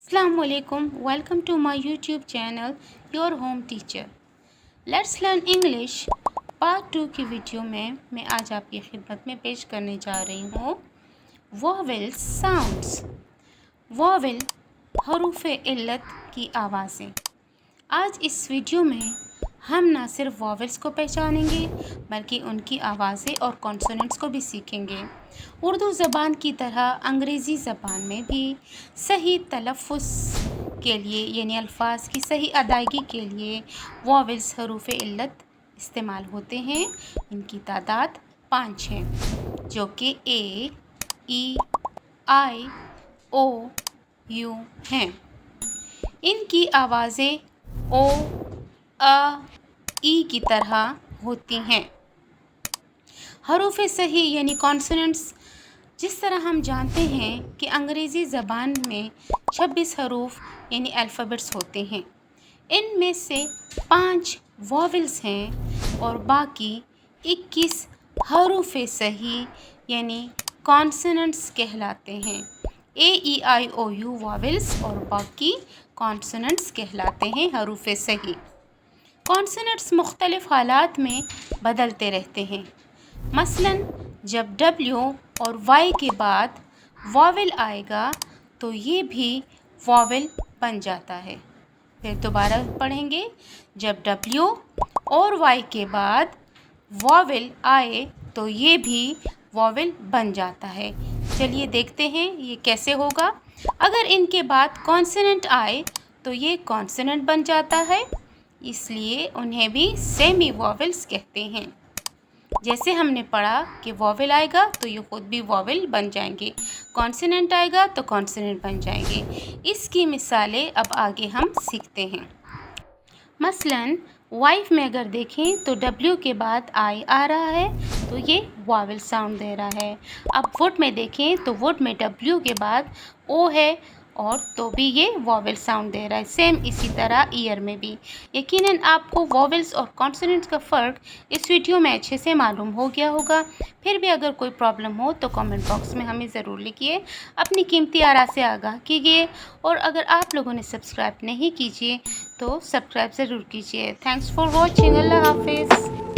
Assalamu alaikum. Welcome to my YouTube channel Your Home Teacher. Let's learn English part 2 की video में मैं आज आपकी खिदमत में पेश करने जा रही हूँ वॉवेल साउंड्स। वॉवेल हरूफ इल्लत की आवाज़ें। आज इस वीडियो में हम ना सिर्फ वॉवेल्स को पहचानेंगे बल्कि उनकी आवाज़ें और कॉन्सोनेंट्स को भी सीखेंगे। उर्दू ज़बान की तरह अंग्रेज़ी ज़बान में भी सही तलफ़्फ़ुज़ के लिए यानी अल्फाज की सही अदायगी के लिए वॉवेल्स हरूफ इल्लत इस्तेमाल होते हैं। इनकी तादाद 5 हैं जो कि ए, ई, आई, ओ, यू हैं। इनकी आवाज़ें ओ, अ, ई की तरह होती हैं। हरूफ सही यानी कॉन्सोनेंट्स, जिस तरह हम जानते हैं कि अंग्रेज़ी ज़बान में 26 हरूफ यानी अल्फ़ाबेट्स होते हैं। इनमें से 5 वॉवेल्स हैं और बाकी 21 हरूफ सही यानी कॉन्सोनेंट्स कहलाते हैं। ए, ई, आई, ओ, यू वॉवेल्स और बाकी कॉन्सोनेंट्स कहलाते हैं हरूफ सही। कॉन्सोनेंट्स मुख्तलिफ़ हालात में बदलते रहते हैं। मसलन जब डब्ल्यू और वाई के बाद वॉवेल आएगा तो ये भी वॉवेल बन जाता है। फिर दोबारा पढ़ेंगे, जब डब्ल्यू और वाई के बाद वॉवेल आए तो ये भी वॉवेल बन जाता है। चलिए देखते हैं ये कैसे होगा। अगर इनके बाद कॉन्सोनेंट आए तो ये कॉन्सोनेंट बन जाता है, इसलिए उन्हें भी सेमी वॉवेल्स कहते हैं। जैसे हमने पढ़ा कि वॉवेल आएगा तो ये खुद भी वॉवेल बन जाएंगे, कॉन्सोनेंट आएगा तो कॉन्सोनेंट बन जाएंगे। इसकी मिसालें अब आगे हम सीखते हैं। मसलन वाइफ में अगर देखें तो डब्ल्यू के बाद आई आ रहा है तो ये वॉवेल साउंड दे रहा है। अब वुड में देखें तो वुड में डब्ल्यू के बाद ओ है और तो भी ये वॉवेल साउंड दे रहा है। सेम इसी तरह ईयर में भी। यकीनन आपको वॉवेल्स और कॉन्सोनेंट्स का फ़र्क इस वीडियो में अच्छे से मालूम हो गया होगा। फिर भी अगर कोई प्रॉब्लम हो तो कमेंट बॉक्स में हमें ज़रूर लिखिए। अपनी कीमती आरा से आगाह कीजिए और अगर आप लोगों ने सब्सक्राइब नहीं कीजिए तो सब्सक्राइब ज़रूर कीजिए। Thanks for watching. अल्लाह हाफिज़।